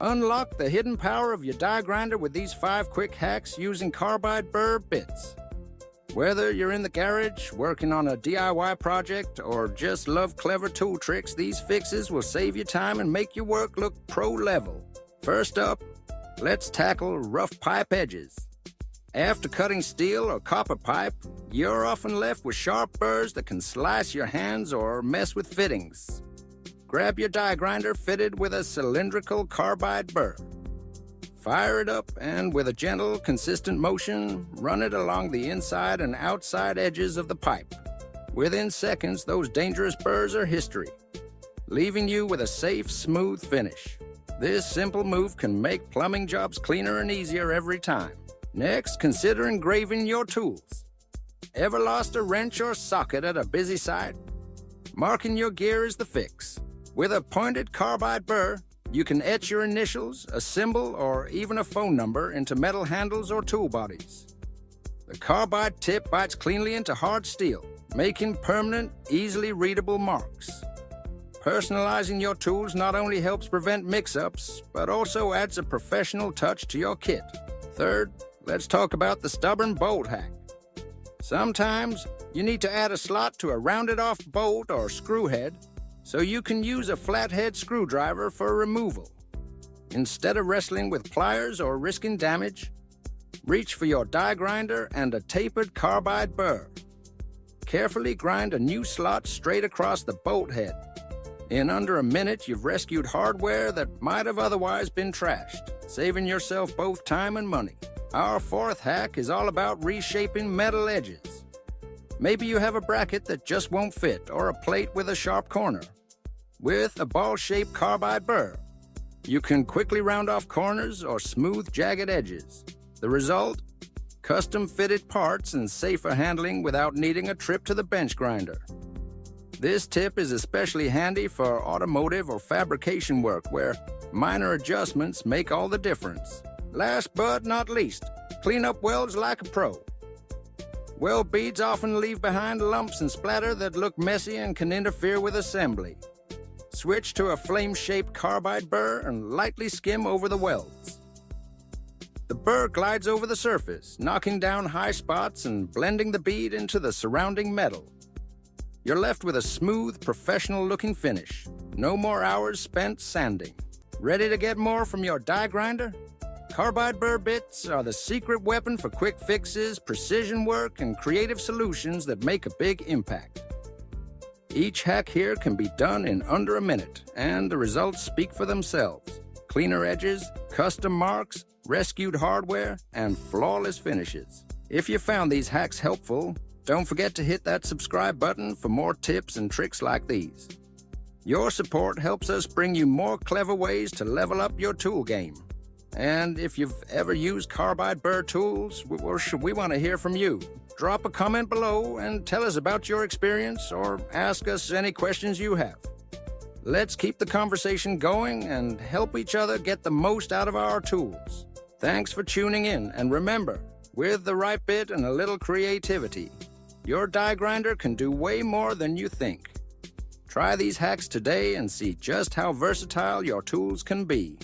Unlock the hidden power of your die grinder with these 5 quick hacks using Carbide Burr bits. Whether you're in the garage, working on a DIY project, or just love clever tool tricks, these fixes will save you time and make your work look pro-level. First up, let's tackle rough pipe edges. After cutting steel or copper pipe, you're often left with sharp burrs that can slice your hands or mess with fittings. Grab your die grinder fitted with a cylindrical carbide burr. Fire it up and with a gentle, consistent motion, run it along the inside and outside edges of the pipe. Within seconds, those dangerous burrs are history, leaving you with a safe, smooth finish. This simple move can make plumbing jobs cleaner and easier every time. Next, consider engraving your tools. Ever lost a wrench or socket at a busy site? Marking your gear is the fix. With a pointed carbide burr, you can etch your initials, a symbol, or even a phone number into metal handles or tool bodies. The carbide tip bites cleanly into hard steel, making permanent, easily readable marks. Personalizing your tools not only helps prevent mix-ups, but also adds a professional touch to your kit. Third, let's talk about the stubborn bolt hack. Sometimes you need to add a slot to a rounded-off bolt or screw head, so you can use a flathead screwdriver for removal. Instead of wrestling with pliers or risking damage, reach for your die grinder and a tapered carbide burr. Carefully grind a new slot straight across the bolt head. In under a minute, you've rescued hardware that might have otherwise been trashed, saving yourself both time and money. Our fourth hack is all about reshaping metal edges. Maybe you have a bracket that just won't fit or a plate with a sharp corner. With a ball-shaped carbide burr, you can quickly round off corners or smooth jagged edges. The result? Custom-fitted parts and safer handling without needing a trip to the bench grinder. This tip is especially handy for automotive or fabrication work where minor adjustments make all the difference. Last but not least, clean up welds like a pro. Weld beads often leave behind lumps and splatter that look messy and can interfere with assembly. Switch to a flame-shaped carbide burr and lightly skim over the welds. The burr glides over the surface, knocking down high spots and blending the bead into the surrounding metal. You're left with a smooth, professional-looking finish. No more hours spent sanding. Ready to get more from your die grinder? Carbide burr bits are the secret weapon for quick fixes, precision work, and creative solutions that make a big impact. Each hack here can be done in under a minute, and the results speak for themselves. Cleaner edges, custom marks, rescued hardware, and flawless finishes. If you found these hacks helpful, don't forget to hit that subscribe button for more tips and tricks like these. Your support helps us bring you more clever ways to level up your tool game. And if you've ever used carbide burr tools, we want to hear from you. Drop a comment below and tell us about your experience or ask us any questions you have. Let's keep the conversation going and help each other get the most out of our tools. Thanks for tuning in, and remember, with the right bit and a little creativity, your die grinder can do way more than you think. Try these hacks today and see just how versatile your tools can be.